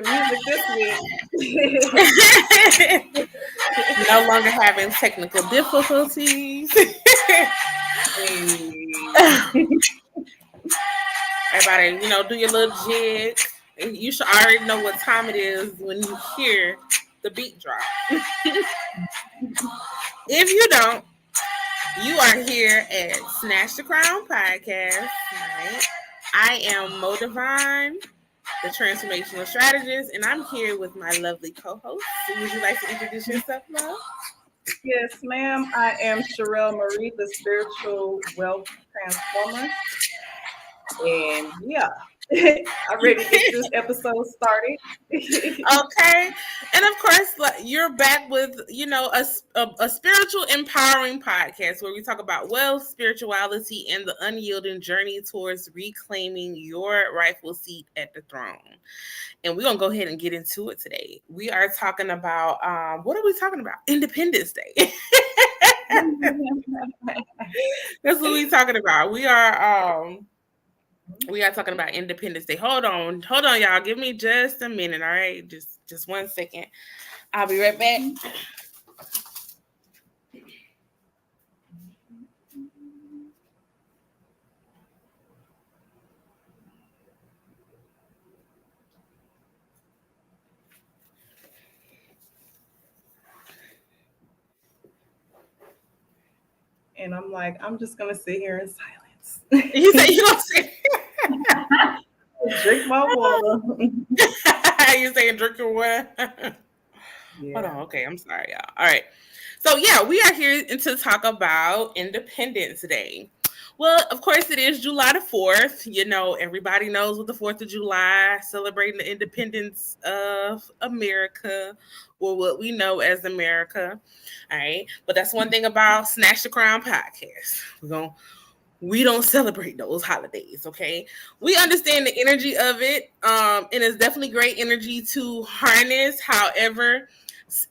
music this week. No longer having technical difficulties. Everybody, do your little jig. You should already know what time it is when you hear the beat drop. If you don't, you are here at Snatch the Crown podcast. Right? I am Mo Divine, the transformational strategist, and I'm here with my lovely co-host. Would you like to introduce yourself, Mo? Yes, ma'am. I am Sherelle Marie, the spiritual wealth transformer. And yeah, I'm ready to get this episode started. Okay. And of course, you're back with, a spiritual empowering podcast where we talk about wealth, spirituality, and the unyielding journey towards reclaiming your rightful seat at the throne. And we're going to go ahead and get into it today. We are talking about, what are we talking about? Independence Day. That's what we're talking about. We are talking about Independence Day. Hold on, y'all. Give me just a minute, all right? Just 1 second. I'll be right back. And I'm like, I'm just gonna sit here in silence. You say you gonna sit? Drink my water. You saying drink your water? Yeah. Hold on. Okay, I'm sorry, y'all. All right. So yeah, we are here to talk about Independence Day. Well, of course, it is July the 4th. Everybody knows what the 4th of July, celebrating the independence of America, or what we know as America. All right. But that's one thing about Snatch the Crown podcast. We don't celebrate those holidays, okay? We understand the energy of it, and it's definitely great energy to harness. However,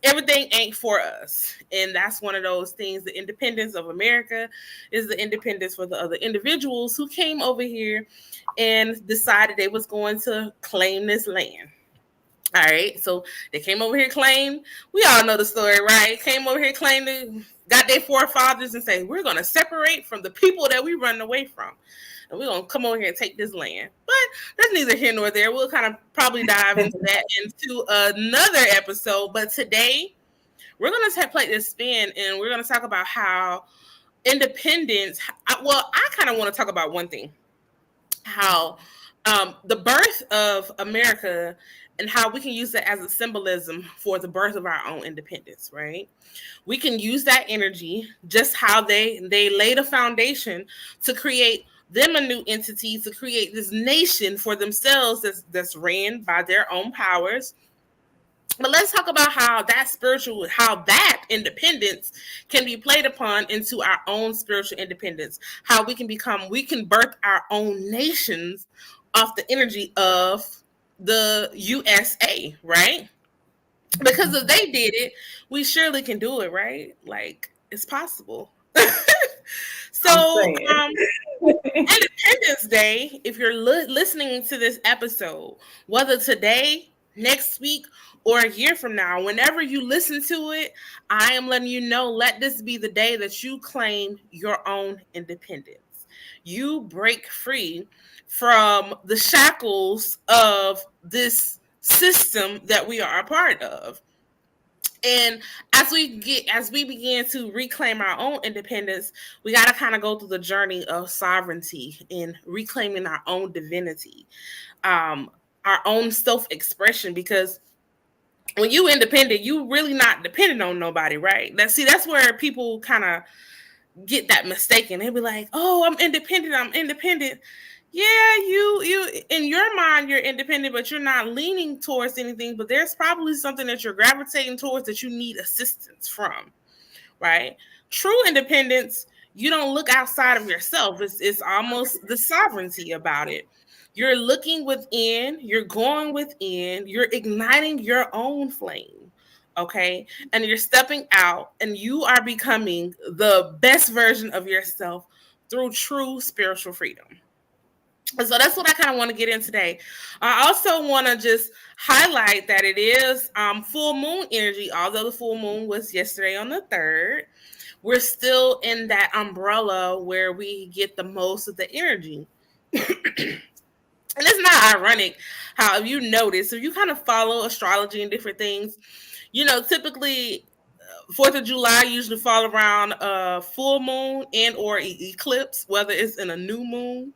everything ain't for us, and that's one of those things. The independence of America is the independence for the other individuals who came over here and decided they was going to claim this land. All right, so they came over here, claimed. We all know the story, right? Came over here, claimed, got their forefathers, and say, we're going to separate from the people that we run away from, and we're going to come over here and take this land. But that's neither here nor there. We'll kind of probably dive into that into another episode. But today, we're going to play this spin, and we're going to talk about how independence. I kind of want to talk about one thing, how the birth of America and how we can use that as a symbolism for the birth of our own independence, right? We can use that energy, just how they laid a foundation to create them a new entity, to create this nation for themselves that's ran by their own powers. But let's talk about how that independence can be played upon into our own spiritual independence, how we can birth our own nations off the energy of the USA, right? Because if they did it, we surely can do it, right? Like, it's possible. So, Independence Day, if you're listening to this episode, whether today, next week, or a year from now, whenever you listen to it, I am letting you know, let this be the day that you claim your own independence. You break free from the shackles of this system that we are a part of. And as we begin to reclaim our own independence, we got to kind of go through the journey of sovereignty and reclaiming our own divinity, our own self-expression, because when you independent, you really not dependent on nobody, right? That's where people kind of get that mistaken. They be like, "Oh, I'm independent." Yeah, you in your mind you're independent, but you're not leaning towards anything. But there's probably something that you're gravitating towards that you need assistance from, right? True independence, you don't look outside of yourself. It's almost the sovereignty about it. You're looking within, you're going within, you're igniting your own flame, okay? And you're stepping out and you are becoming the best version of yourself through true spiritual freedom. And so that's what I kind of want to get in today. I also want to just highlight that it is full moon energy. Although the full moon was yesterday on the 3rd, we're still in that umbrella where we get the most of the energy. And it's not ironic how, if you notice, if you kind of follow astrology and different things, typically 4th of July usually fall around a full moon and or eclipse, whether it's in a new moon.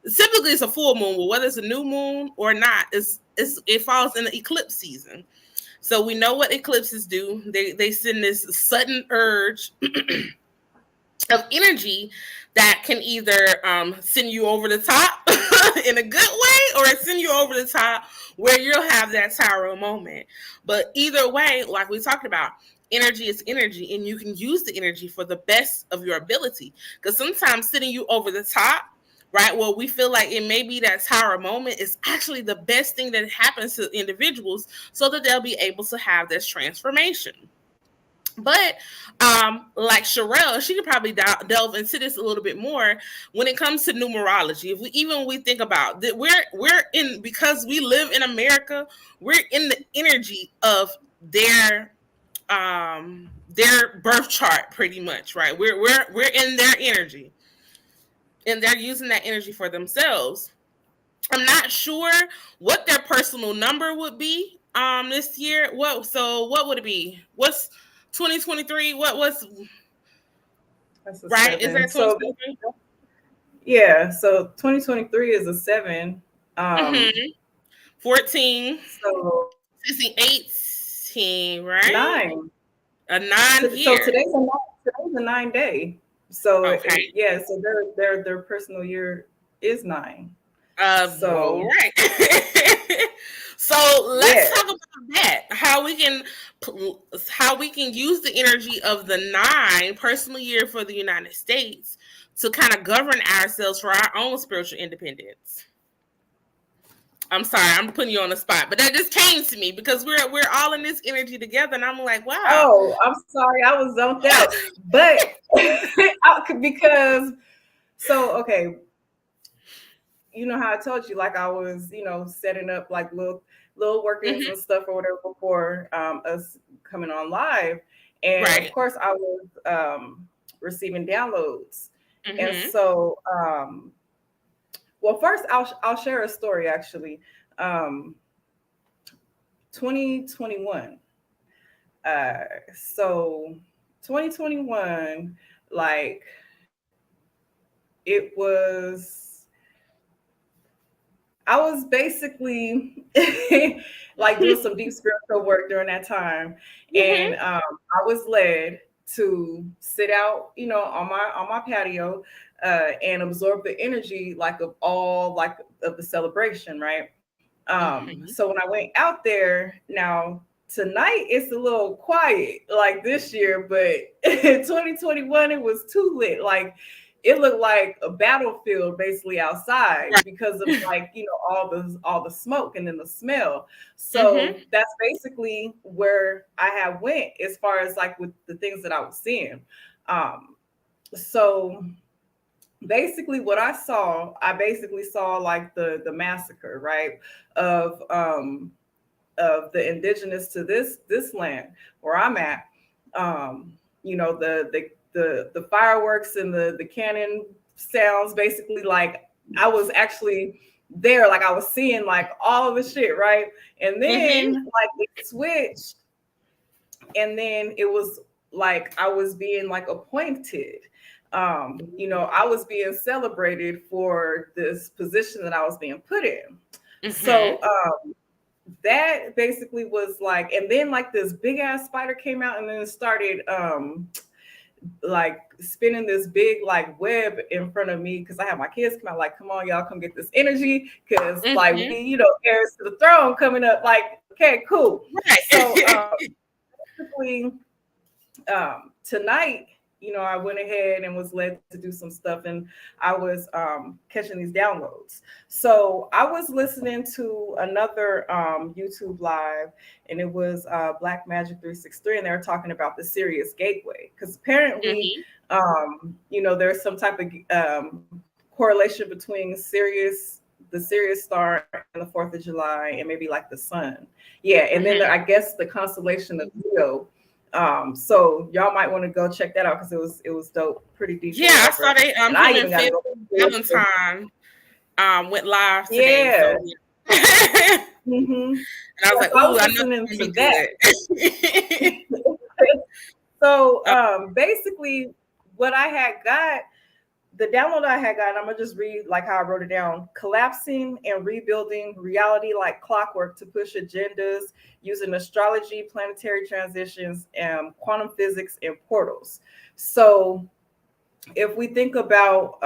Typically it's a full moon, but whether it's a new moon or not, it falls in the eclipse season. So we know what eclipses do. They send this sudden urge of energy that can either send you over the top in a good way, or send you over the top where you'll have that Taro moment. But either way, like we talked about, energy is energy, and you can use the energy for the best of your ability. Because sometimes sending you over the top, right, well, we feel like it may be that Taro moment is actually the best thing that happens to individuals, so that they'll be able to have this transformation. But like Sherelle, she could probably delve into this a little bit more when it comes to numerology. If we think about that, we're in, because we live in America, we're in the energy of their birth chart, pretty much, right? We're in their energy, and they're using that energy for themselves. I'm not sure what their personal number would be this year. What would it be? What's 2023? What's That's a right? Is seven. that So 2023? yeah, so 2023 is a seven. Mm-hmm. 14, So 16, 18, right? nine. A 9 year. So today's a 9 day. So Okay. yeah, so their personal year is nine. All So right. So let's yeah, talk about that. How we can use the energy of the 9 personal year for the United States to kind of govern ourselves for our own spiritual independence. I'm sorry, I'm putting you on the spot, but that just came to me because we're all in this energy together, and I'm like, wow. oh, I'm sorry, I was zoned out. But because so okay, you know how I told you, like I was, setting up like little workings Hmm. and stuff or whatever before us coming on live, and of Right. course I was receiving downloads, and Hmm. so well, first I'll share a story actually. Um, 2021. Uh, so 2021, like it was I was basically like doing some deep spiritual work during that time, and Hmm. I was led to sit out, on my patio, and absorb the energy like of all like of the celebration, right? Hmm. So when I went out there, now tonight it's a little quiet like this year, but in 2021 it was too lit. Like it looked like a battlefield basically outside Right. because of like all the smoke and then the smell. Hmm. So that's basically where I had went as far as like with the things that I was seeing. So basically what I basically saw like the massacre, right, of the indigenous to this land where I'm at. The fireworks and the cannon sounds, basically like I was actually there, like I was seeing like all of the shit, right? And then Hmm. like it switched, and then it was like I was being like appointed. I was being celebrated for this position that I was being put in. Hmm. So that basically was like, and then like this big ass spider came out and then started like spinning this big like web in front of me, because I had my kids come out like, come on, y'all, come get this energy, because like Hmm. we, heirs to the throne coming up. Like, okay, cool. So Right. basically tonight, I went ahead and was led to do some stuff, and I was catching these downloads. So I was listening to another YouTube live, and it was Black Magic 363, and they were talking about the Sirius Gateway, because apparently, Hmm. there's some type of correlation between the Sirius star and the 4th of July, and maybe like the sun. Yeah, and then I guess the constellation of Leo. So y'all might want to go check that out because it was dope, pretty deep. Yeah, I saw they and him I and even got to Phil go. Valentine went live today. Yeah. So yeah. Mm-hmm. And I was like, So I ooh, was I know listening it's to gonna that. be good. So basically, what I had got, the download I had gotten, I'm gonna just read like how I wrote it down. Collapsing and rebuilding reality like clockwork to push agendas using astrology, planetary transitions, and quantum physics and portals. So if we think about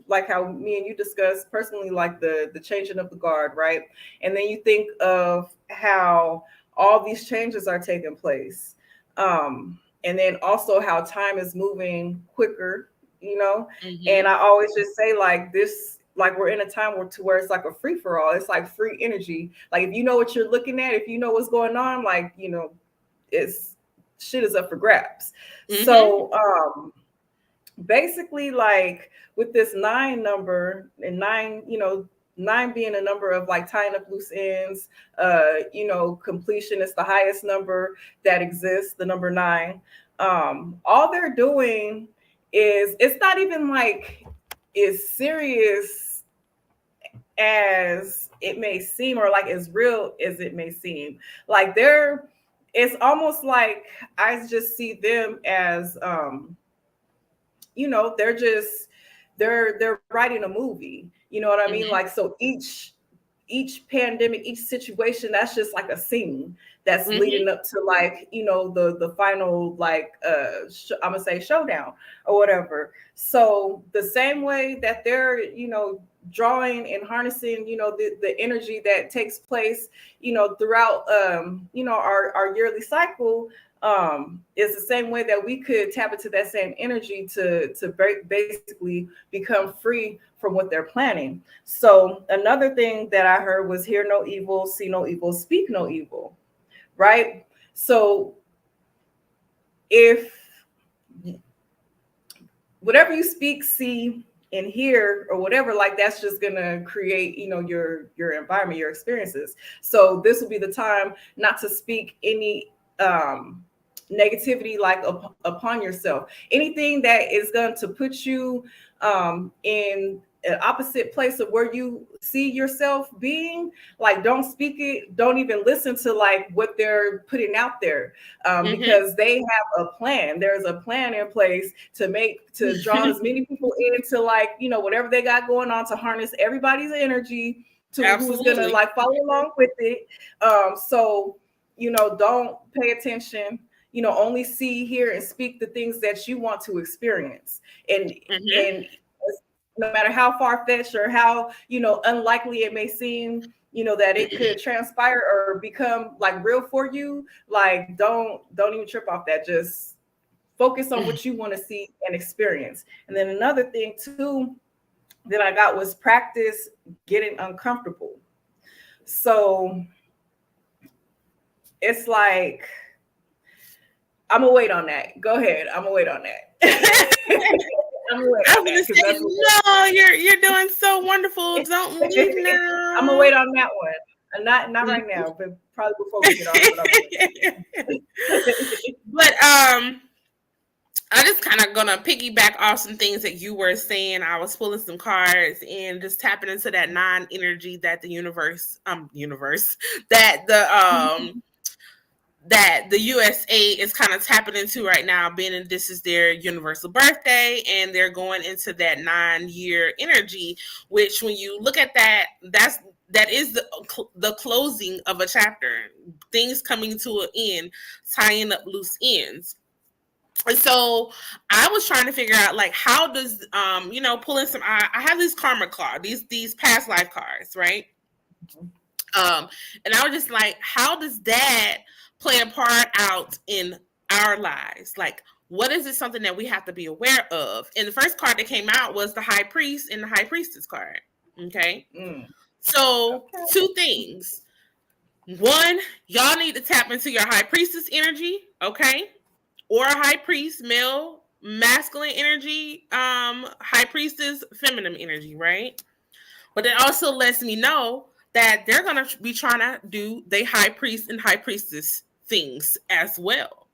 like how me and you discussed personally, like the changing of the guard, right? And then you think of how all these changes are taking place, and then also how time is moving quicker, and I always just say like this, like we're in a time where it's like a free for all. It's like free energy. Like if you know what you're looking at, if you know what's going on, like it's shit is up for grabs. So basically, like with this 9 number, and 9, 9 being a number of like tying up loose ends, completion is the highest number that exists, the number 9. All they're doing is, it's not even like as serious as it may seem, or like as real as it may seem. Like it's almost like I just see them as they're just they're writing a movie. You know what I mean? Like, so each pandemic, each situation, that's just like a scene that's leading up to like, the final, like I'm gonna say showdown or whatever. So the same way that they're, drawing and harnessing, the energy that takes place, throughout our yearly cycle, is the same way that we could tap into that same energy to basically become free from what they're planning. So another thing that I heard was hear no evil, see no evil, speak no evil, right? So if whatever you speak, see, and hear, or whatever, like that's just gonna create, your environment, your experiences. So this will be the time not to speak any negativity like upon yourself. Anything that is going to put you in an opposite place of where you see yourself being, like don't speak it. Don't even listen to like what they're putting out there, because they have a plan. There's a plan in place to draw as many people into like, whatever they got going on, to harness everybody's energy to who's gonna like follow along with it. So don't pay attention, only see, hear, and speak the things that you want to experience. And no matter how far-fetched or how, unlikely it may seem, that it could transpire or become like real for you, like don't even trip off that. Just focus on what you want to see and experience. And then another thing too that I got was practice getting uncomfortable. So it's like, I'm gonna wait on that. Go ahead. I'm gonna wait on that. I'm gonna wait on that. Say, no, you're doing so wonderful. Don't leave now. I'm gonna wait on that one. Not right now, but probably before we get off. But I just kind of gonna piggyback off some things that you were saying. I was pulling some cards and just tapping into that 9 energy that the universe that the USA is kind of tapping into right now, being this is their universal birthday, and they're going into that 9-year energy, which when you look at that, that is the closing of a chapter, things coming to an end, tying up loose ends. And so I was trying to figure out, like, how does pulling some, I have these karma cards, these past life cards, right? And I was just like, how does that play a part out in our lives? Like, what is it, something that we have to be aware of? And the first card that came out was the High Priest and the High Priestess card. Okay. So 2 things. One, y'all need to tap into your High Priestess energy. Okay. Or a High Priest, male masculine energy, high priestess, feminine energy, right? But it also lets me know that they're gonna be trying to do they high priest and high priestess things as well.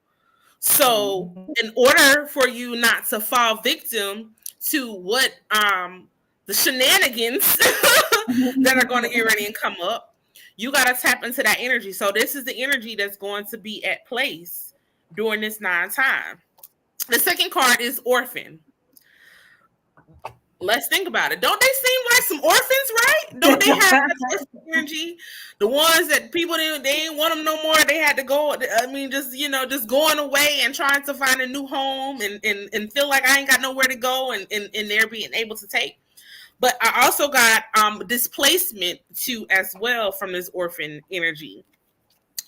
So Mhm. in order for you not to fall victim to what the shenanigans that are going to get ready and come up, you got to tap into that energy. So this is the energy that's going to be at place during this 9 time. The second card is orphan. Let's think about it. Don't they seem like some orphans, right? Don't they have that orphan energy? The ones that people didn't want them no more. They had to go. I mean, just just going away and trying to find a new home and feel like I ain't got nowhere to go and they're being able to take. But I also got displacement too as well from this orphan energy.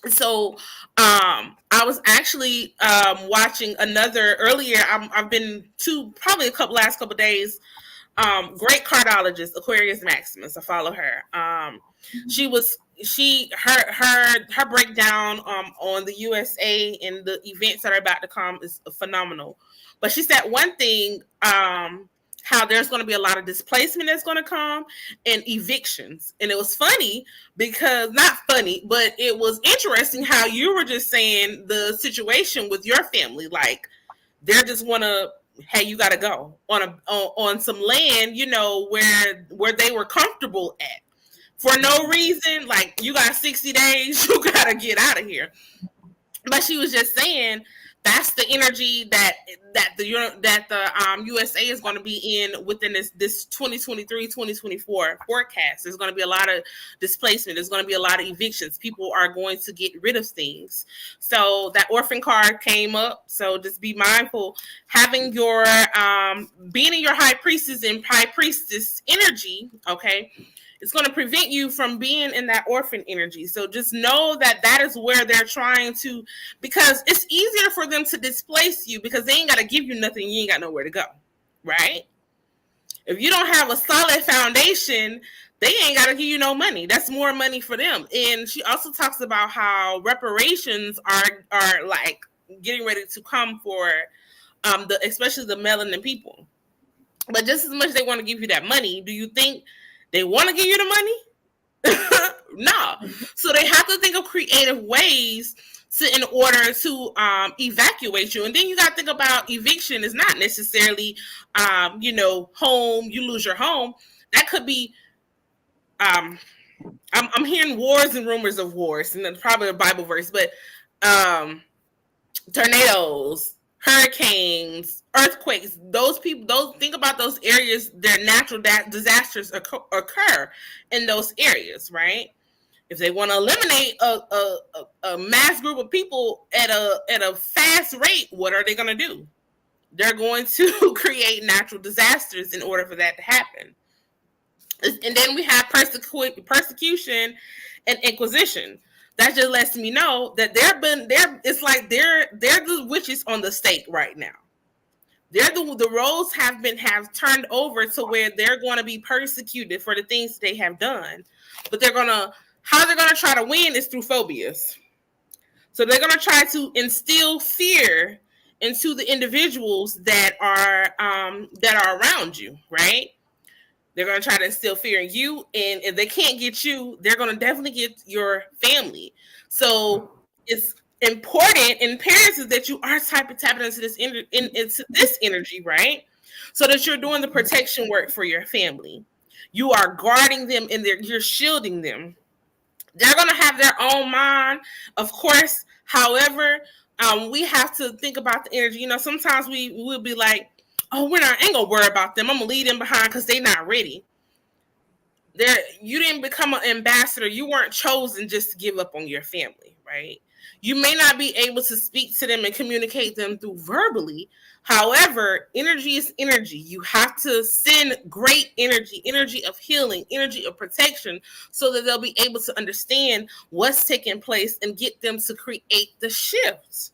So I was actually watching another earlier. I've been to probably last couple days, great cardologist, Aquarius Maximus. I follow her. She was her breakdown on the USA and the events that are about to come is phenomenal. But she said one thing, how there's going to be a lot of displacement that's going to come and evictions. And it was funny because not funny, but it was interesting how you were just saying the situation with your family, like they're just want to, hey, you got to go on some land, where they were comfortable at for no reason. Like you got 60 days, you got to get out of here. But she was just saying that's the energy that the USA is going to be in within this 2023-2024 forecast. There's going to be a lot of displacement. There's going to be a lot of evictions. People are going to get rid of things. So that orphan card came up. So just be mindful, having your being in your high priestess and high priestess energy. Okay. It's going to prevent you from being in that orphan energy. So just know that is where they're trying to, because it's easier for them to displace you because they ain't got to give you nothing. You ain't got nowhere to go, right? If you don't have a solid foundation, they ain't got to give you no money. That's more money for them. And she also talks about how reparations are like getting ready to come for especially the melanin people. But just as much as they want to give you that money, do you think they want to give you the money? No. So they have to think of creative ways in order to evacuate you. And then you got to think about eviction is not necessarily, home, you lose your home. That could be, I'm hearing wars and rumors of wars, and that's probably a Bible verse, but tornadoes, hurricanes, earthquakes, think about those areas, their natural disasters occur in those areas, right? If they want to eliminate a mass group of people at a fast rate, what are they going to do? They're going to create natural disasters in order for that to happen. And then we have persecution and inquisition. That just lets me know that it's like they're the witches on the stake right now. They're the roles have turned over to where they're going to be persecuted for the things they have done. But how they're gonna try to win is through phobias. So they're gonna try to instill fear into the individuals that are around you, right? They're going to try to instill fear in you. And if they can't get you, they're going to definitely get your family. So it's important and imperative that you are tapping into this energy, right? So that you're doing the protection work for your family. You are guarding them and you're shielding them. They're going to have their own mind, of course. However, we have to think about the energy. Sometimes we will be like, oh, ain't gonna worry about them. I'm gonna leave them behind because they're not ready. You didn't become an ambassador. You weren't chosen just to give up on your family, right? You may not be able to speak to them and communicate them through verbally. However, energy is energy. You have to send great energy of healing, energy of protection, so that they'll be able to understand what's taking place and get them to create the shifts.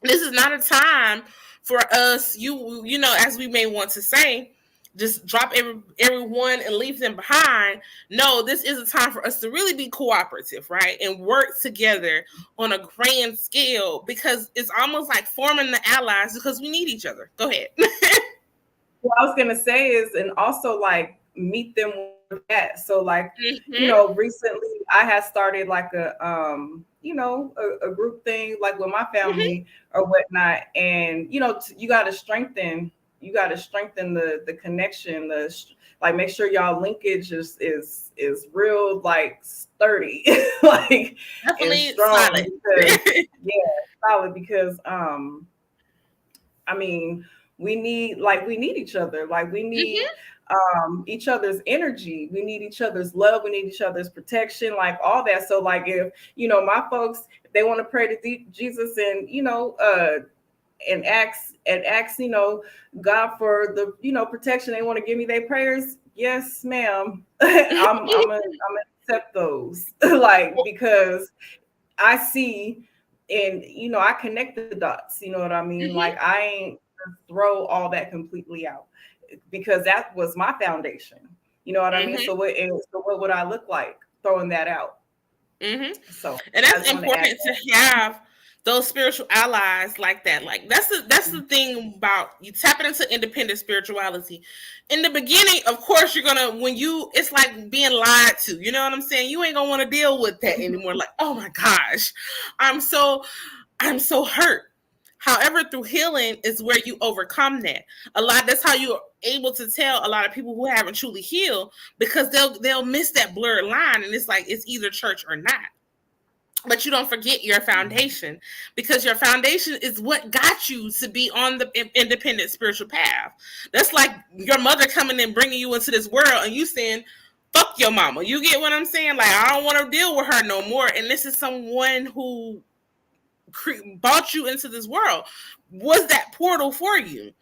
This is not a time for us, as we may want to say, just drop everyone and leave them behind. No, this is a time for us to really be cooperative, right? And work together on a grand scale, because it's almost like forming the allies, because we need each other. Go ahead. What I was gonna say is, and also like meet them with that. So like, Mm-hmm. recently I had started like a group thing like with my Mm-hmm. family or whatnot, and you got to strengthen the connection, like make sure y'all linkage is real, like sturdy, like and Definitely strong, solid. because yeah, solid, because I mean, we need each other. Like we need Mm-hmm. each other's energy. We need each other's love. We need each other's protection, like all that. So like if, my folks, if they want to pray to Jesus, and and ask, God for the, protection, they want to give me their prayers. Yes, ma'am. I'm gonna accept those. Like, because I see, and I connect the dots. You know what I mean? Like, Mm-hmm. I ain't just throw all that completely out, because that was my foundation. You know what I mean? Mm-hmm. So what would I look like throwing that out? Mm-hmm. So And I that's just want to add important to have those spiritual allies like that. Like that's the thing about you tapping into independent spirituality. In the beginning, of course, you're gonna, when you, it's like being lied to. You know what I'm saying? You ain't gonna want to deal with that anymore. Like, oh my gosh, I'm so I'm so hurt. However, through healing is where you overcome that. A lot. That's how you're able to tell a lot of people who haven't truly healed, because they'll miss that blurred line, and it's like it's either church or not. But you don't forget your foundation, because your foundation is what got you to be on the independent spiritual path. That's like your mother coming and bringing you into this world, and you saying, fuck your mama. You get what I'm saying? Like, I don't want to deal with her no more. And this is someone who brought you into this world, was that portal for you.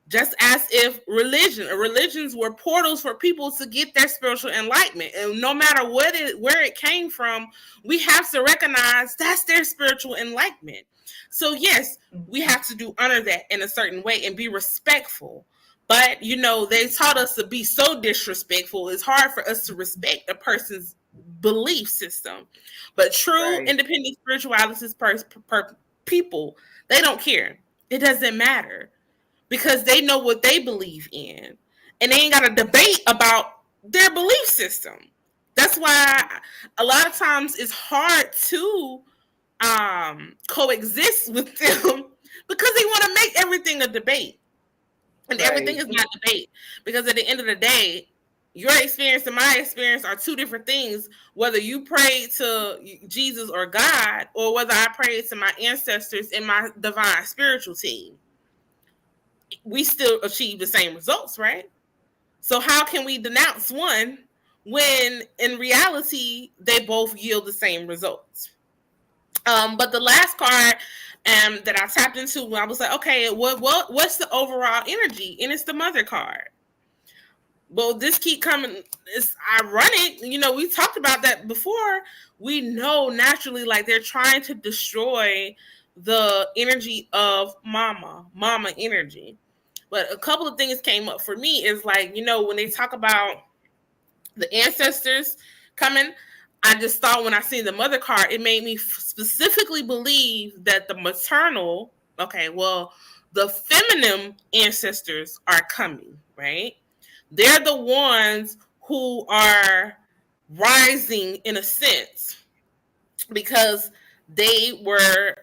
Just as if religions were portals for people to get their spiritual enlightenment, and no matter where it came from, we have to recognize that's their spiritual enlightenment. So yes, we have to do honor that in a certain way and be respectful. But they taught us to be so disrespectful. It's hard for us to respect a person's belief system. But true right. independent spiritualists, people, they don't care. It doesn't matter, because they know what they believe in, and they ain't got to debate about their belief system. That's why a lot of times it's hard to coexist with them, because they want to make everything a debate, and everything Right. is not debate. Because at the end of the day, your experience and my experience are two different things. Whether you pray to Jesus or God, or whether I pray to my ancestors and my divine spiritual team, we still achieve the same results, right? So how can we denounce one when in reality they both yield the same results? But the last card that I tapped into, when I was like, okay, what's the overall energy? And it's the mother card. Well, this keep coming. It's ironic. We talked about that before. We know naturally, like, they're trying to destroy the energy of mama energy. But a couple of things came up for me is like, when they talk about the ancestors coming, I just thought when I seen the mother card, it made me specifically believe that the maternal, okay, well, the feminine ancestors are coming, right? They're the ones who are rising in a sense, because they were,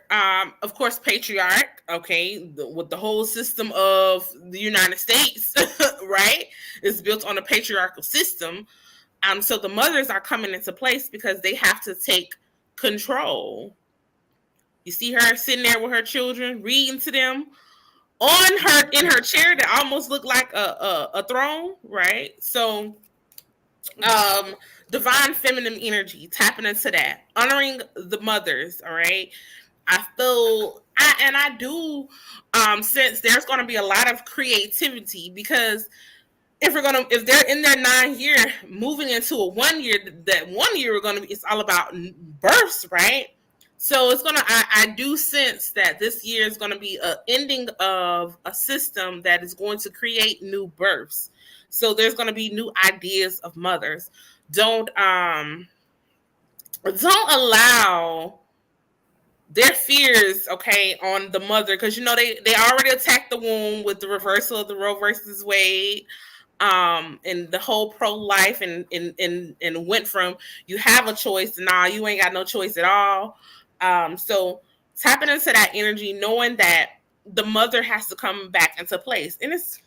of course, patriarch, okay, with the whole system of the United States, right? It's built on a patriarchal system. So the mothers are coming into place because they have to take control. You see her sitting there with her children, reading to them on her in her chair that almost looked like a throne, right? So um divine feminine energy, tapping into that, honoring the mothers. All right, I do sense there's going to be a lot of creativity, because if they're in their 9 year moving into a 1 year, that 1 year are going to be, it's all about births, right? So it's gonna, I do sense that this year is going to be a ending of a system that is going to create new births. So there's going to be new ideas of mothers. Don't allow their fears, okay, on the mother, because they already attacked the womb with the reversal of the Roe versus Wade, and the whole pro-life, and went from you have a choice to now you ain't got no choice at all. So tapping into that energy, knowing that the mother has to come back into place, and it's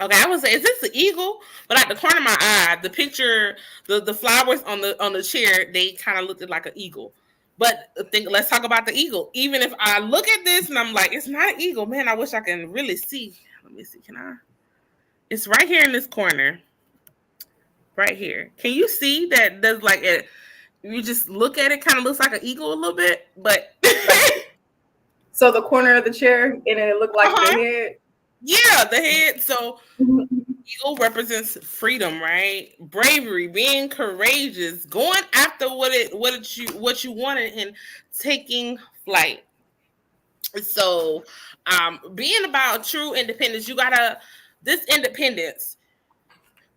okay. I would say, is this the eagle? But at the corner of my eye, the picture, the flowers on the chair, they kind of looked like an eagle. But let's talk about the eagle. Even if I look at this and I'm like, it's not an eagle, man. I wish I can really see. Let me see. Can I? It's right here in this corner, right here. Can you see that? Does like it? You just look at it, kind of looks like an eagle a little bit, but. So the corner of the chair, and it looked like the head. Yeah, the head. So eagle represents freedom, right? Bravery, being courageous, going after what you wanted, and taking flight. So, being about true independence, this independence,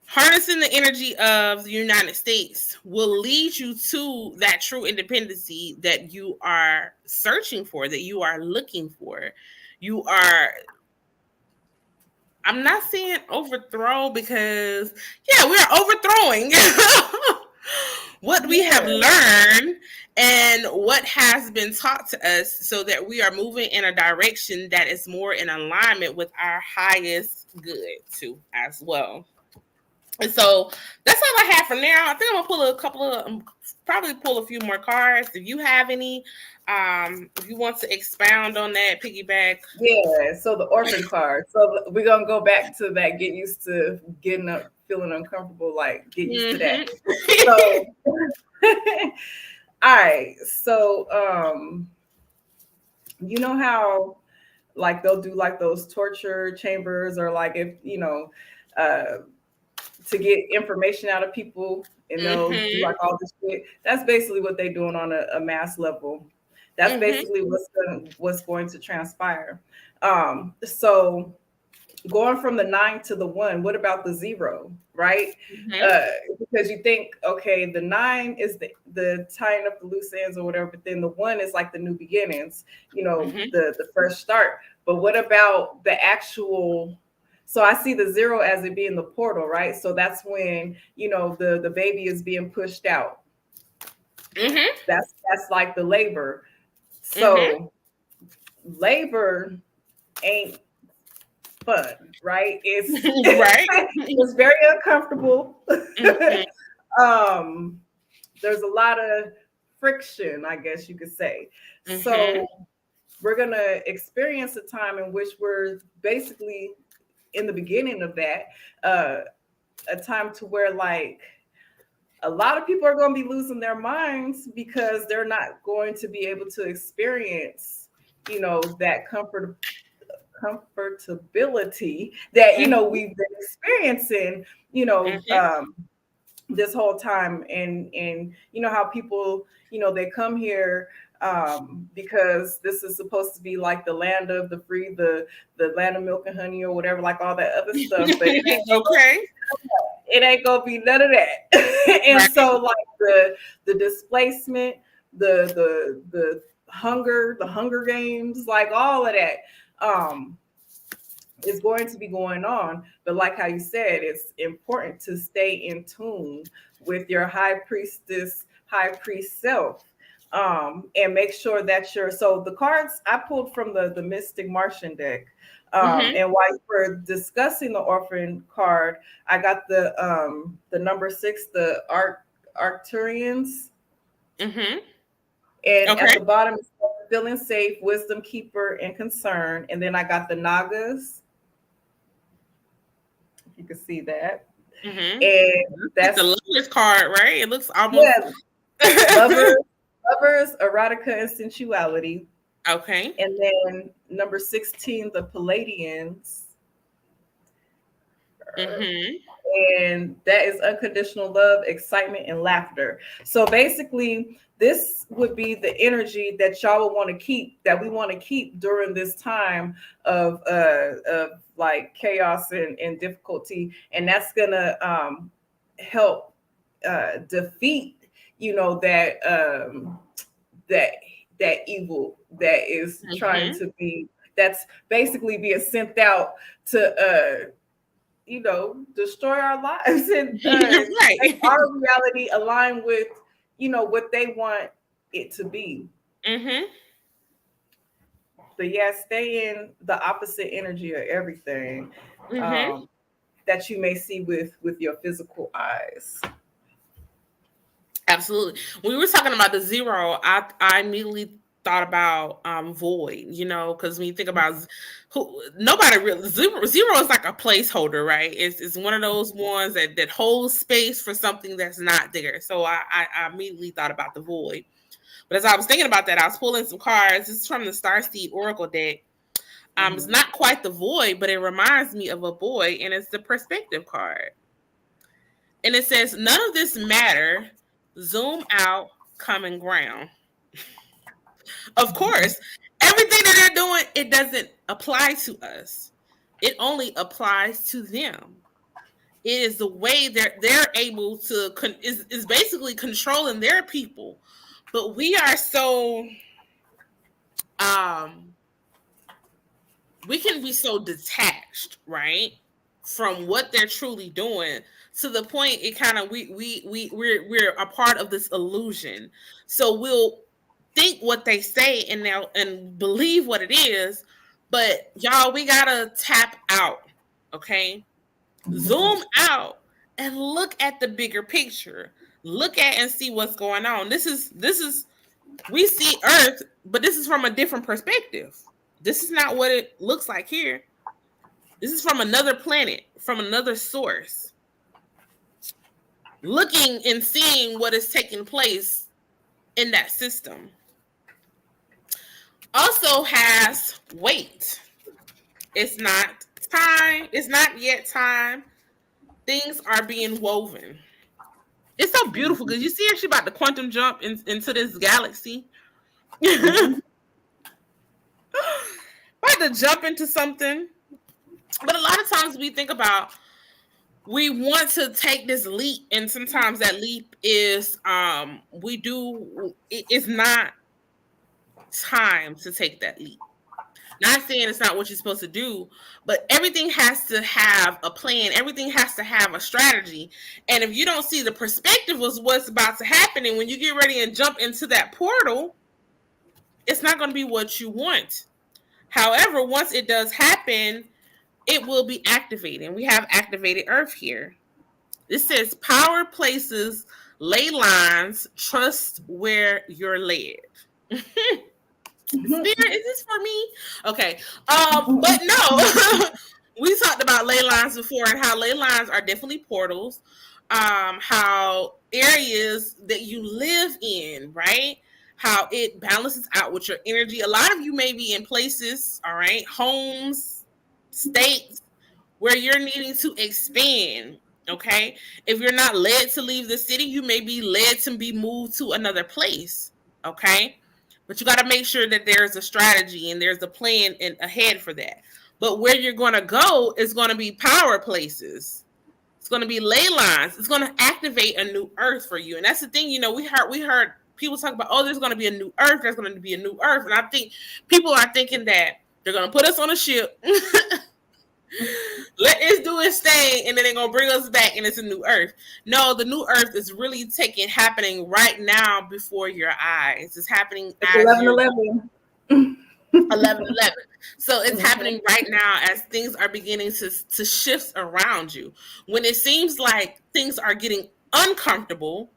harnessing the energy of the United States will lead you to that true independency that you are searching for, that you are looking for. I'm not saying overthrow, because we are overthrowing what we have learned and what has been taught to us, so that we are moving in a direction that is more in alignment with our highest good too as well. And so that's all I have for now. I think I'm gonna probably pull a few more cards. If you have any, if you want to expound on that, piggyback. Yeah. So the orphan card. So we're gonna go back to that. Get used to getting up, feeling uncomfortable. Like get used to that. So, all right. So, you know how like they'll do like those torture chambers, or like if to get information out of people, and they'll do like all this shit. That's basically what they're doing on a mass level. That's basically what's going to transpire. So going from the 9 to the 1, what about the 0, right? Because you think, okay, the 9 is the tying up the loose ends or whatever, but then the 1 is like the new beginnings, the fresh start. But what about the actual? So I see the 0 as it being the portal, right? So that's when, the baby is being pushed out. That's like the labor. So labor ain't fun, right? It's right. It's very uncomfortable. There's a lot of friction, I guess you could say. So we're gonna experience a time in which we're basically in the beginning of that, a time to where like a lot of people are going to be losing their minds, because they're not going to be able to experience, that comfortability that we've been experiencing, this whole time. And how people, they come here because this is supposed to be like the land of the free, the land of milk and honey, or whatever, like all that other stuff. But it ain't gonna be none of that. And so like the displacement, the hunger, the Hunger Games, like all of that is going to be going on. But like how you said, it's important to stay in tune with your high priest self, and make sure that so the cards I pulled from the Mystic Martian deck. And while you were discussing the orphan card, I got the number 6, the Arcturians. And at the bottom, it's feeling safe, wisdom keeper, and concern. And then I got the Nagas. You can see that. And that's the lovers card, right? It looks almost lovers, erotica, and sensuality. Okay. And then number 16, the Palladians. Mm-hmm. And that is unconditional love, excitement, and laughter. So basically, this would be the energy that y'all would want to keep, that we want to keep during this time of like chaos and difficulty, and that's gonna help defeat, that that evil that is trying Mm-hmm. to be, that's basically being sent out to destroy our lives and make Right. our reality align with, what they want it to be. Mm-hmm. But yeah, stay in the opposite energy of everything Mm-hmm. um, that you may see with your physical eyes. Absolutely. When we were talking about the zero, I immediately thought about void, because when you think about who, nobody really, zero is like a placeholder, right? It's one of those ones that holds space for something that's not there. So I immediately thought about the void. But as I was thinking about that, I was pulling some cards. This is from the Starseed Oracle deck. It's Mhm. not quite the void, but it reminds me of a boy, and it's the perspective card. And it says, none of this matter. Zoom out, common ground. Of course, everything that they're doing, it doesn't apply to us. It only applies to them. It is the way they're able to is basically controlling their people. But we are so um we can be so detached, right, from what they're truly doing, to the point it kind of we're a part of this illusion. So we'll think what they say and now and believe what it is, but y'all, we gotta tap out, okay? Zoom out and look at the bigger picture. Look at and see what's going on. This is we see Earth, but this is from a different perspective. This is not what it looks like here. This is from another planet, from another source. Looking and seeing what is taking place in that system. Also has weight. It's not time. It's not yet time. Things are being woven. It's so beautiful because you see her, she about to quantum jump into this galaxy. Mhm. About to jump into something. But a lot of times we think about, we want to take this leap, and sometimes that leap is it's not time to take that leap. Not saying it's not what you're supposed to do, but everything has to have a plan. Everything has to have a strategy. And if you don't see the perspective of what's about to happen, and when you get ready and jump into that portal, it's not going to be what you want. However, once it does happen, it will be activated. We have activated Earth here. This says power places, ley lines, trust where you're led. Spirit, is this for me? Okay. But no. We talked about ley lines before, and how ley lines are definitely portals. How areas that you live in, right? How it balances out with your energy. A lot of you may be in places, all right, homes, states, where you're needing to expand. Okay. If you're not led to leave the city, you may be led to be moved to another place. Okay. But you got to make sure that there's a strategy and there's a plan ahead for that. But where you're going to go is going to be power places. It's going to be ley lines. It's going to activate a new earth for you. And that's the thing, we heard people talk about, oh, there's going to be a new earth. There's going to be a new earth. And I think people are thinking that they're going to put us on a ship. Let this do its thing, and then they're gonna bring us back, and it's a new earth. No, the new earth is really happening right now before your eyes. It's happening It's as you're 11:11. 11:11. So it's Mhm. happening right now as things are beginning to shift around you. When it seems like things are getting uncomfortable,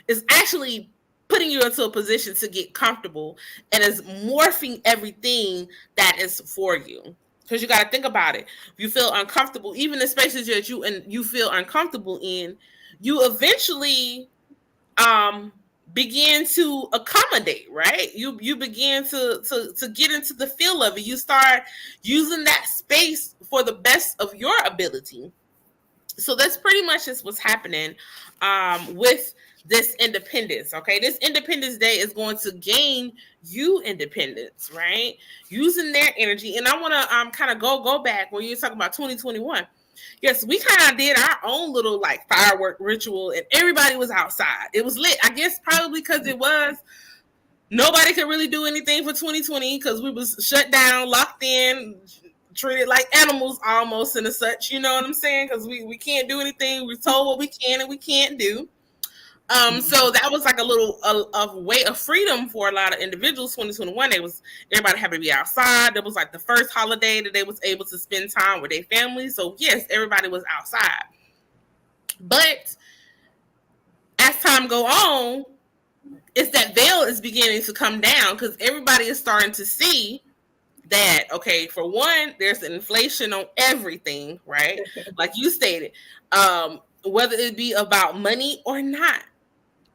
it's actually putting you into a position to get comfortable, and is morphing everything that is for you. Because you got to think about it. If you feel uncomfortable, even the spaces that you feel uncomfortable in, you eventually um begin to accommodate, right? You begin to get into the feel of it. You start using that space for the best of your ability. So that's pretty much just what's happening with this independence. Okay, this Independence Day is going to gain you independence, right? Using their energy. And I want to kind of go back when you were talking about 2021. Yes, we kind of did our own little like firework ritual, and everybody was outside. It was lit. I guess probably because it was nobody could really do anything for 2020 because we was shut down, locked in, treated like animals almost and such. You know what I'm saying? Because we can't do anything. We're told what we can and we can't do. So that was like a little a way of freedom for a lot of individuals. 2021, everybody had to be outside. That was like the first holiday that they was able to spend time with their family. So yes, everybody was outside. But as time go on, it's that veil is beginning to come down because everybody is starting to see that, okay, for one, there's an inflation on everything, right? Like you stated, whether it be about money or not,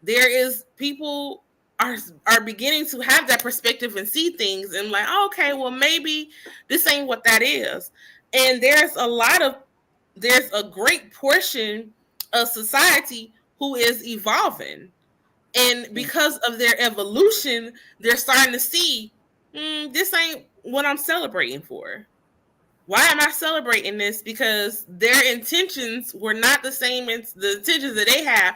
there is people are beginning to have that perspective and see things and like, oh, okay, well, maybe this ain't what that is. And there's a great portion of society who is evolving. And because of their evolution, they're starting to see, this ain't what I'm celebrating for. Why am I celebrating this? Because their intentions were not the same as the intentions that they have.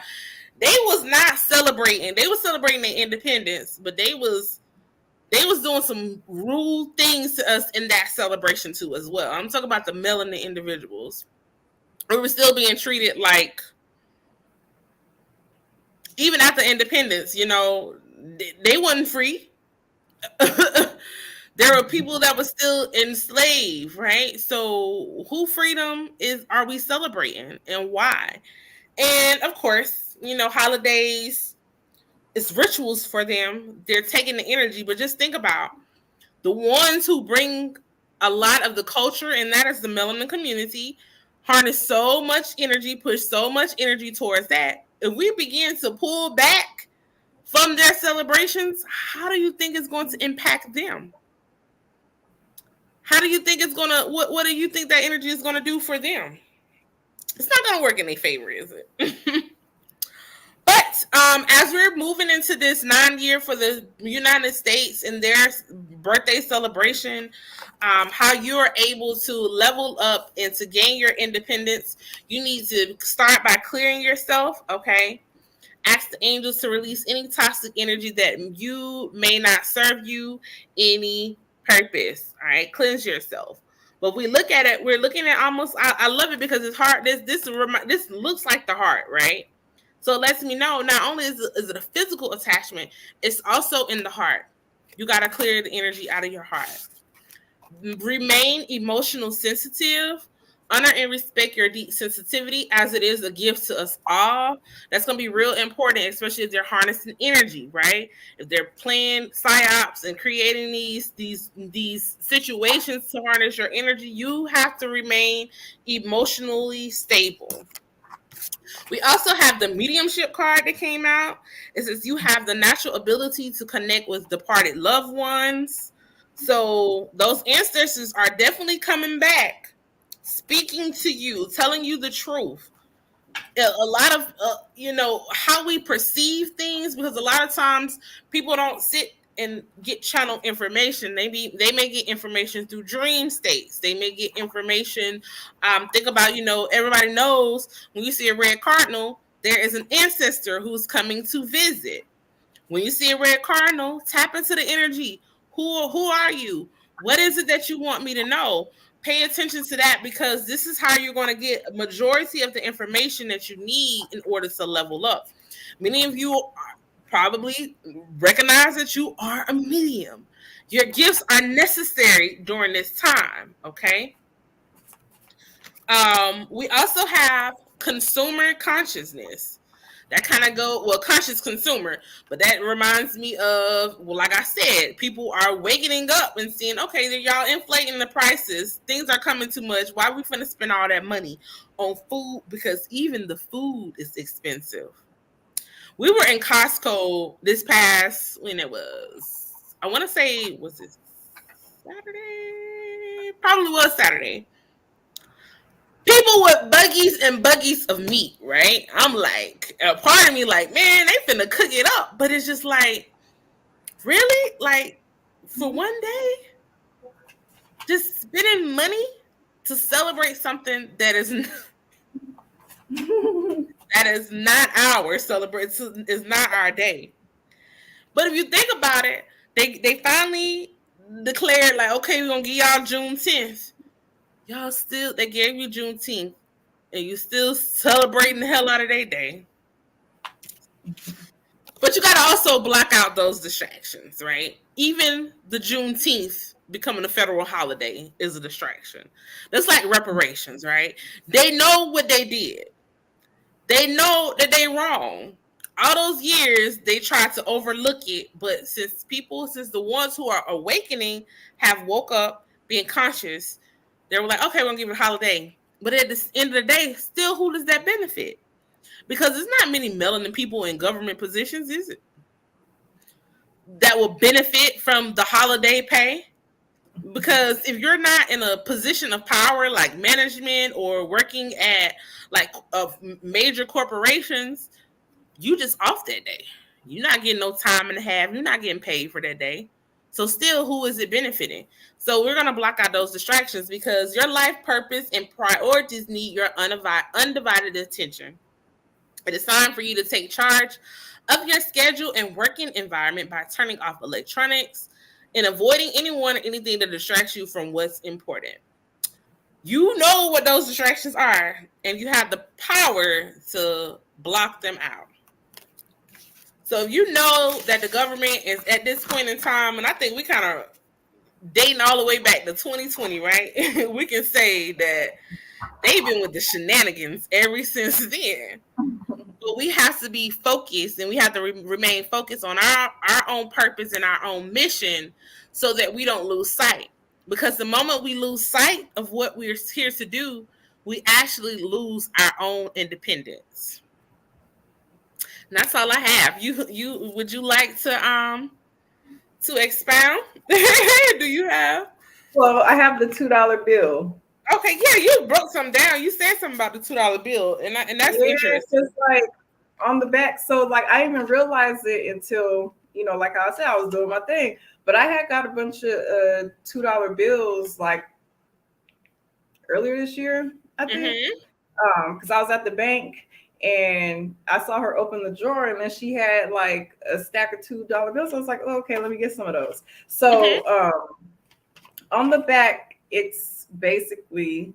They was not celebrating. They was celebrating their independence, but they was doing some rude things to us in that celebration too as well. I'm talking about the melanin individuals. We were still being treated like, even after independence, they wasn't free. There were people that were still enslaved, right? So who freedom are we celebrating and why? And of course, holidays, it's rituals for them. They're taking the energy, but just think about the ones who bring a lot of the culture, and that is the melanin community, harness so much energy, push so much energy towards that. If we begin to pull back from their celebrations, how do you think it's going to impact them? How do you think it's going to, what do you think that energy is going to do for them? It's not going to work in their favor, is it? But as we're moving into this 9-year for the United States and their birthday celebration, how you are able to level up and to gain your independence, you need to start by clearing yourself, okay? Ask the angels to release any toxic energy that you may not serve you any purpose, all right? Cleanse yourself. But we look at it, we're looking at almost, I love it because it's hard. This looks like the heart, right? So it lets me know not only is it a physical attachment, it's also in the heart. You got to clear the energy out of your heart. Remain emotional sensitive. Honor and respect your deep sensitivity as it is a gift to us all. That's going to be real important, especially if they're harnessing energy, right? If they're playing psyops and creating these situations to harness your energy, you have to remain emotionally stable. We also have the mediumship card that came out. It says you have the natural ability to connect with departed loved ones. So those ancestors are definitely coming back, speaking to you, telling you the truth. A lot of, how we perceive things, because a lot of times people don't sit and get channel information. They may get information through dream states. They may get information. Think about, everybody knows when you see a red cardinal, there is an ancestor who's coming to visit. When you see a red cardinal, tap into the energy. Who are you? What is it that you want me to know? Pay attention to that, because this is how you're going to get a majority of the information that you need in order to level up. Many of you probably recognize that you are a medium. Your gifts are necessary during this time, okay? We also have consumer consciousness. That kind of conscious consumer, but that reminds me of, like I said, people are waking up and seeing, okay, y'all inflating the prices. Things are coming too much. Why are we finna spend all that money on food? Because even the food is expensive. We were in Costco this past, when it was, I want to say, was it Saturday? Probably was Saturday. People with buggies and buggies of meat, right? I'm like, a part of me like, man, they finna cook it up. But it's just like, really? Like, for one day, just spending money to celebrate something that is that is not our celebrate is not our day. But if you think about it, they finally declared like, okay, we're gonna give y'all Juneteenth. Y'all still they gave you Juneteenth, and you still celebrating the hell out of their day. But you gotta also block out those distractions, right? Even the Juneteenth becoming a federal holiday is a distraction. That's like reparations, right? They know what they did. They know that they wrong. All those years they tried to overlook it, but since the ones who are awakening have woke up, being conscious, they were like, okay, we're gonna give it a holiday. But at the end of the day, still, who does that benefit? Because there's not many melanin people in government positions, is it? That will benefit from the holiday pay. Because if you're not in a position of power like management or working at like of major corporations, you just off that day. You're not getting no time and a half. You're not getting paid for that day. So still, who is it benefiting? So we're gonna block out those distractions because your life purpose and priorities need your undivided attention. It is time for you to take charge of your schedule and working environment by turning off electronics and avoiding anyone or anything that distracts you from what's important. You know what those distractions are, and you have the power to block them out. So if you know that the government is at this point in time, and I think we kind of dating all the way back to 2020, right? We can say that they've been with the shenanigans ever since then. But we have to be focused, and we have to remain focused on our own purpose and our own mission so that we don't lose sight. Because the moment we lose sight of what we're here to do, we actually lose our own independence. And that's all I have. You would you like to expound? Do you have? Well, I have the $2 bill. Okay, yeah, you broke some down. You said something about the $2 bill, and that's Yeah, it's interesting. just like on the back. So like I didn't even realize it until, like I said, I was doing my thing. But I had got a bunch of $2 bills like earlier this year, I think. Mm-hmm. Because I was at the bank and I saw her open the drawer and then she had like a stack of $2 bills. I was like, oh, okay, let me get some of those. Mm-hmm. So on the back, it's basically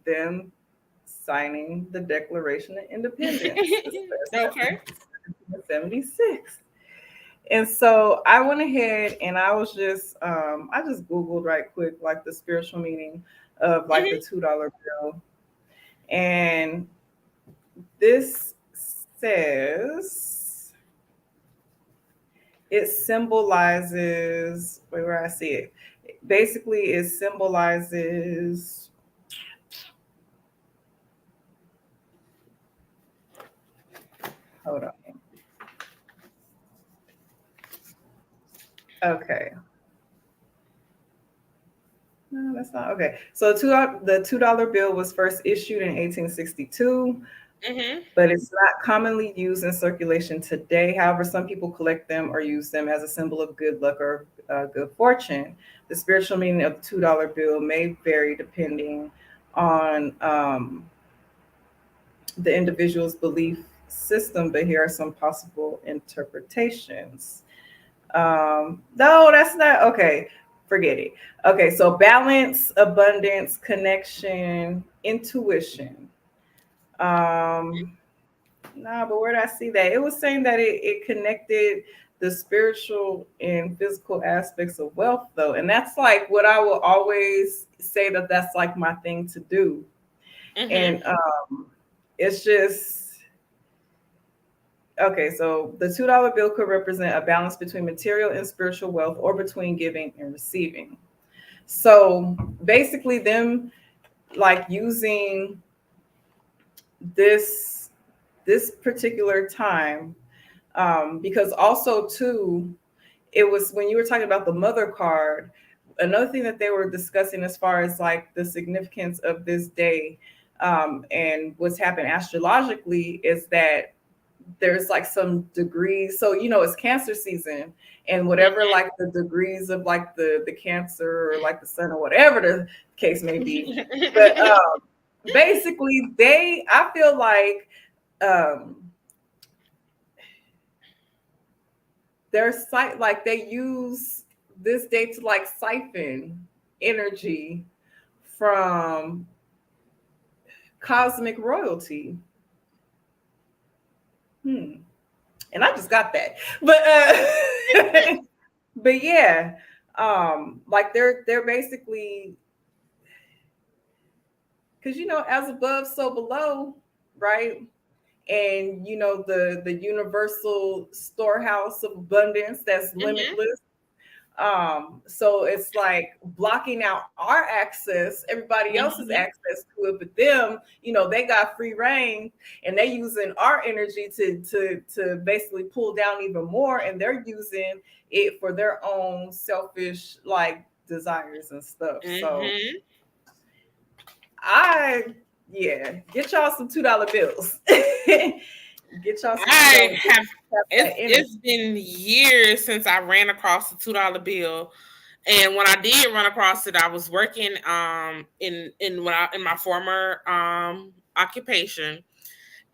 them signing the Declaration of Independence. Okay. 76. And so I went ahead and I was just I just Googled right quick like the spiritual meaning of like the Mm-hmm. $2 bill. And this says it symbolizes, wait, where I see it. Basically, it symbolizes, hold on. Okay. No, that's not okay. So the $2 bill was first issued in 1862, Mm-hmm. but it's not commonly used in circulation today. However, some people collect them or use them as a symbol of good luck or good fortune. The spiritual meaning of the $2 bill may vary depending on the individual's belief system, but here are some possible interpretations. No, that's not okay. Forget it. Okay, so balance, abundance, connection, intuition. Um, nah, but where did I see that? It was saying that it connected the spiritual and physical aspects of wealth, though. And that's like what I will always say that that's like my thing to do. Mm-hmm. And it's just okay, so the $2 bill could represent a balance between material and spiritual wealth or between giving and receiving. So basically, them like using this particular time, because also too, it was when you were talking about the mother card. Another thing that they were discussing as far as like the significance of this day, And what's happened astrologically is that there's like some degrees. So, it's cancer season, and whatever like the degrees of like the cancer or like the sun or whatever the case may be. But basically I feel like like they use this day to like siphon energy from cosmic royalty. And I just got that. But but yeah, like they're basically, because as above so below, right? And the universal storehouse of abundance that's limitless. So it's like blocking out our access, everybody else's access to it, but them, they got free reign, and they using our energy to basically pull down even more, and they're using it for their own selfish like desires and stuff. So get y'all some $2 bills. Get y'all some I have. It's been years since I ran across the $2 bill, and when I did run across it, I was working in my former occupation,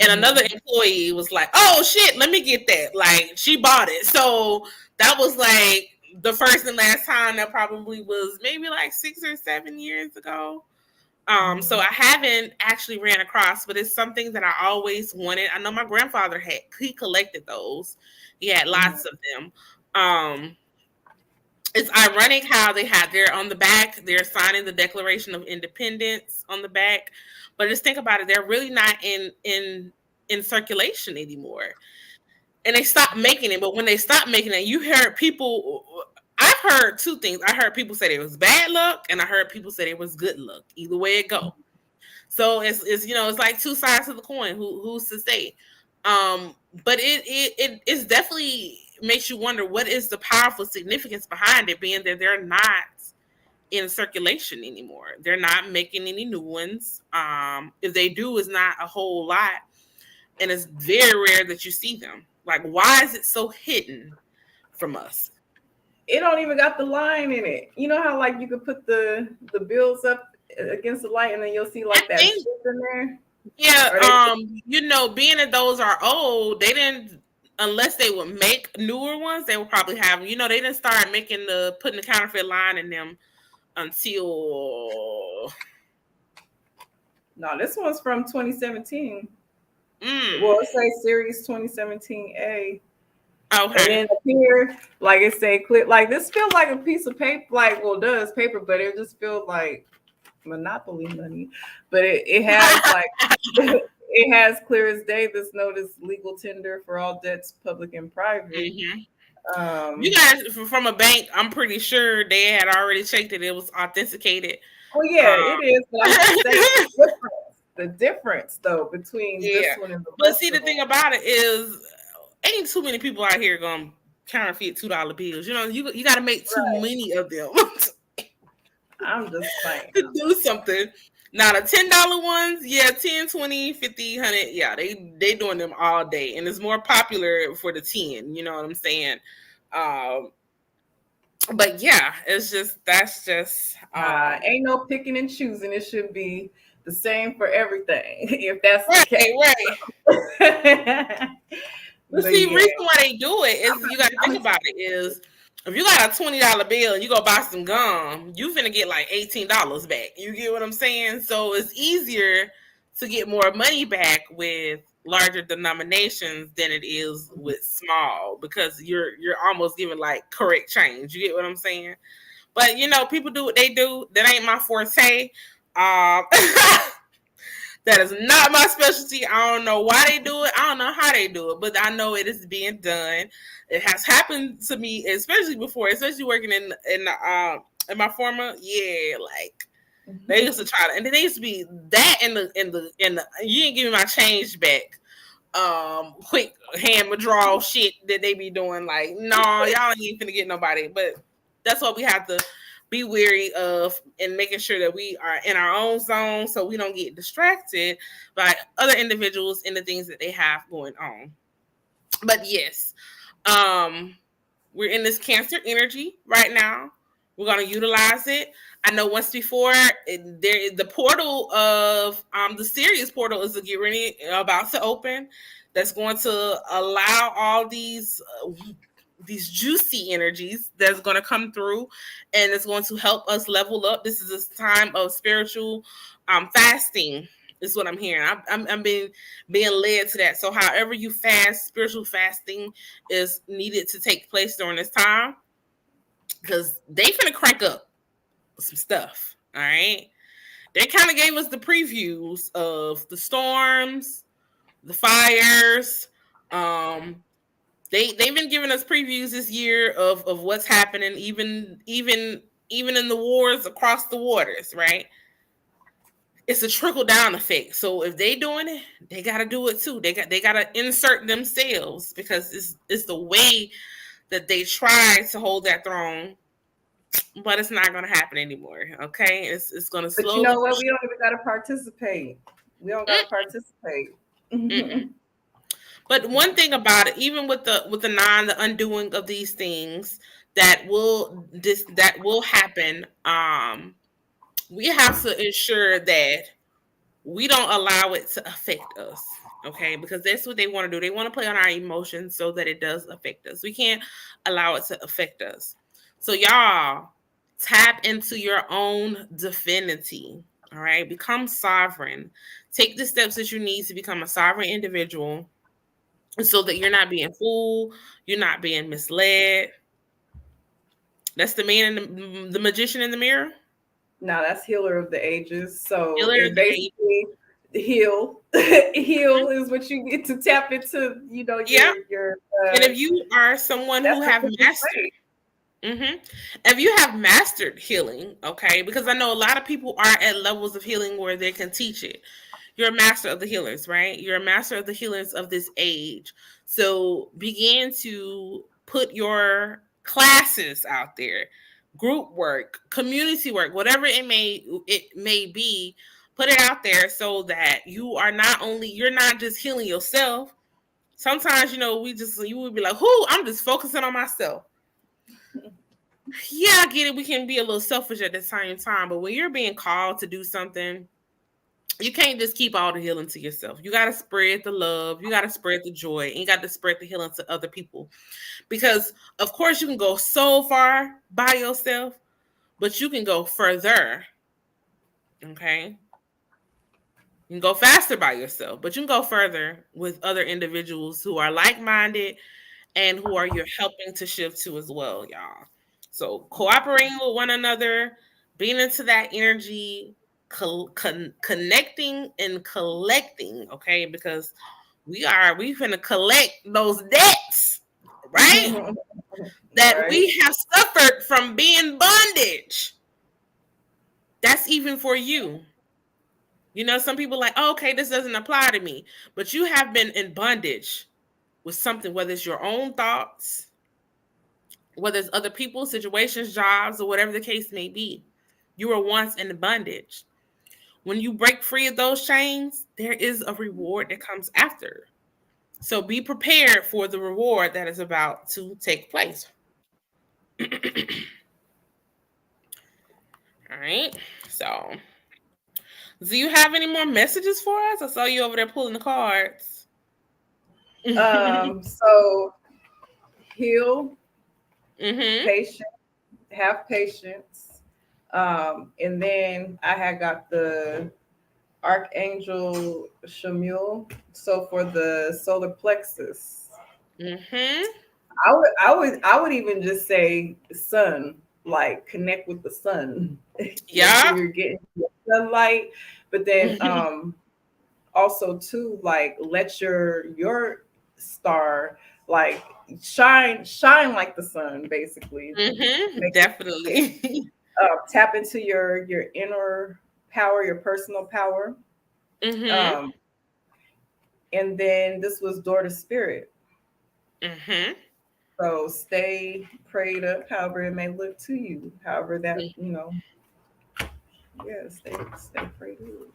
and another employee was like, "Oh shit, let me get that." Like she bought it, so that was like the first and last time. That probably was maybe like 6 or 7 years ago. So I haven't actually ran across, but it's something that I always wanted. I know my grandfather he collected those. He had lots of them. It's ironic how they had there on the back, they're signing the Declaration of Independence on the back. But just think about it, they're really not in circulation anymore. And they stopped making it, but when they stopped making it, you heard people. I've heard two things. I heard people say it was bad luck, and I heard people say it was good luck. Either way it go. So it's it's like two sides of the coin. Who's to say? But it's definitely makes you wonder what is the powerful significance behind it, being that they're not in circulation anymore. They're not making any new ones. If they do, it's not a whole lot, and it's very rare that you see them. Like, why is it so hidden from us? It don't even got the line in it. You know how like you could put the bills up against the light and then you'll see like that shit in there? Yeah, being that those are old, they didn't, unless they would make newer ones, they would probably have, they didn't start putting the counterfeit line in them until. No, this one's from 2017. Well, it says Series 2017A. Okay. And then up here, like it say, click. Like this feels like a piece of paper. Like, well, it does paper, but it just feels like Monopoly money. But it has like it has clear as day. This notice legal tender for all debts, public and private. You guys from a bank, I'm pretty sure they had already checked it. It was authenticated. Oh yeah, it is. But I'm just saying the difference though between this one and the But see, the thing about it is, ain't too many people out here gonna counterfeit $2 bills. You got to make too many of them. I'm just saying to do something. Now the $10 ones, 10, 20, 50, 100, they doing them all day, and it's more popular for the 10. You know what I'm saying? But yeah, that's just ain't no picking and choosing. It should be the same for everything. If that's the case, right. But see, reason why they do it is you got to think about it is, if you got a $20 bill and you go buy some gum, you finna get like $18 back. You get what I'm saying? So it's easier to get more money back with larger denominations than it is with small, because you're almost giving like correct change. You get what I'm saying? But people do what they do. That ain't my forte. That is not my specialty. I don't know why they do it. I don't know how they do it, but I know it is being done. It has happened to me, especially before, especially working in my former, like they used to try to, and then they used to be that in the you ain't giving my change back. Quick hand withdrawal shit that they be doing. Like, no, y'all ain't finna get nobody. But that's what we have to be wary of and making sure that we are in our own zone so we don't get distracted by other individuals and the things that they have going on. But yes, um, we're in this Cancer energy right now. We're going to utilize it. I know once before the portal of the Sirius portal is get ready about to open. That's going to allow all these juicy energies that's going to come through, and it's going to help us level up. This is a time of spiritual fasting is what I'm hearing. I'm being led to that. So however you fast, spiritual fasting is needed to take place during this time, because they finna crank up some stuff. All right. They kind of gave us the previews of the storms, the fires. Um, they've been giving us previews this year of what's happening, even in the wars across the waters, right? It's a trickle down effect. So if they doing it, they gotta do it too. They gotta insert themselves, because it's the way that they try to hold that throne, but it's not gonna happen anymore. Okay, it's gonna But you slowly. know what? We don't even got to participate. We don't got to participate. Mm-mm. But one thing about it, even with the undoing of these things that will happen, we have to ensure that we don't allow it to affect us. Okay, because that's what they want to do. They want to play on our emotions so that it does affect us. We can't allow it to affect us. So y'all tap into your own divinity. All right, become sovereign. Take the steps that you need to become a sovereign individual, so that you're not being fooled, you're not being misled. That's the man in the magician in the mirror. Now that's healer of the ages. So Healer it of the age. basically heal. Heal is what you get to tap into. You know Yeah. your. And if you are someone who That's the have quickest mastered, way. if you have mastered healing, okay, because I know a lot of people are at levels of healing where they can teach it. You're a master of the healers, right? You're a master of the healers of this age. So begin to put your classes out there, group work, community work, whatever it may be. Put it out there so that you're not just healing yourself. Sometimes you would be like, "Who? I'm just focusing on myself." Yeah, I get it. We can be a little selfish at the same time, but when you're being called to do something, you can't just keep all the healing to yourself. You got to spread the love. You got to spread the joy. And you got to spread the healing to other people. Because, of course, you can go so far by yourself, but you can go further. Okay? You can go faster by yourself, but you can go further with other individuals who are like minded and who are you're helping to shift to as well, y'all. So, cooperating with one another, being into that energy, connecting and collecting, okay? Because we finna collect those debts, right? That Right. we have suffered from being bondage. That's even for you. Some people like, oh, okay, this doesn't apply to me, but you have been in bondage with something, whether it's your own thoughts, whether it's other people, situations, jobs, or whatever the case may be. You were once in bondage. When you break free of those chains, there is a reward that comes after. So be prepared for the reward that is about to take place. All right. So, do you have any more messages for us? I saw you over there pulling the cards. So heal, Mm-hmm. patient, have patience. And then I had got the Archangel Shamuel. So for the solar plexus, Mm-hmm. I would even just say sun, like connect with the sun. Make sure Yeah. you're getting sunlight, but then also too, like let your star like shine like the sun, basically. Mm-hmm. Make it Definitely. tap into your inner power, your personal power. Mm-hmm. Um, and then this was door to spirit. Mm-hmm. So stay prayed up, however it may look to you, however that, yeah, stay prayed up.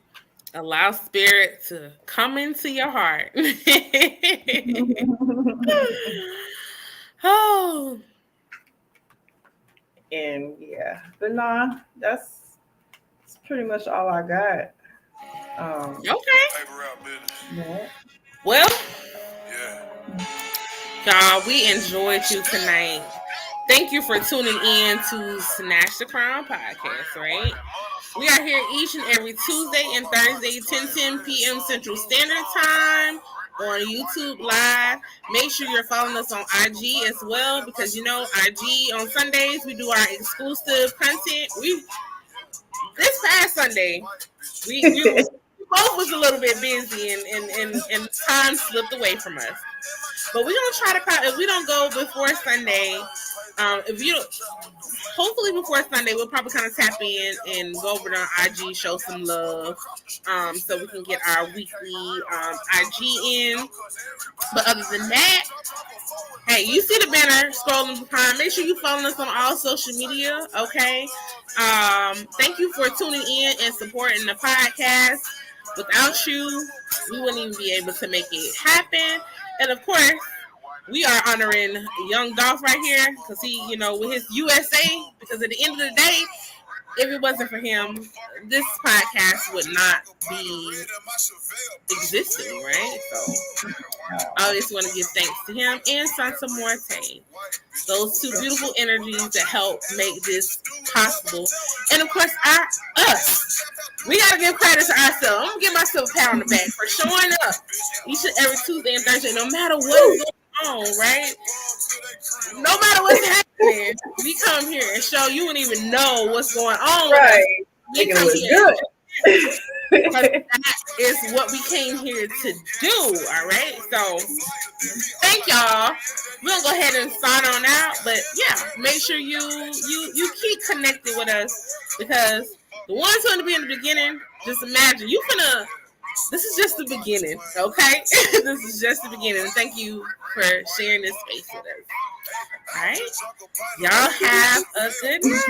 Allow spirit to come into your heart. Oh. And yeah, but nah, that's pretty much all I got. Okay. Yeah. Well, y'all, we enjoyed you tonight. Thank you for tuning in to Snatch the Crown podcast, right? We are here each and every Tuesday and Thursday, 10 p.m. Central Standard Time on YouTube Live. Make sure you're following us on IG as well, because IG on Sundays we do our exclusive content. This past Sunday we both was a little bit busy and time slipped away from us. But we're gonna try to. If we don't go before Sunday, hopefully before Sunday, we'll probably kind of tap in and go over to IG, show some love, so we can get our weekly IG in. But other than that, hey, you see the banner scrolling behind. Make sure you follow us on all social media, okay? Thank you for tuning in and supporting the podcast. Without you, we wouldn't even be able to make it happen. And of course, we are honoring Young Dolph right here because he, with his USA, because at the end of the day, if it wasn't for him, this podcast would not be existing, right? So I always want to give thanks to him and Santa Muerte. Those two beautiful energies that help make this possible. And of course, us. We gotta give credit to ourselves. I'm gonna give myself a pat on the back for showing up each and every Tuesday and Thursday, no matter what is going on, right? No matter what's happening, we come here and show you wouldn't even know what's going on with us. We come here. That is what we came here to do. All right. So thank y'all. We'll go ahead and sign on out. But yeah, make sure you keep connected with us, because the ones who are going to be in the beginning, just imagine this is just the beginning, okay? This is just the beginning. And thank you for sharing this space with us. All right? Y'all have a good night.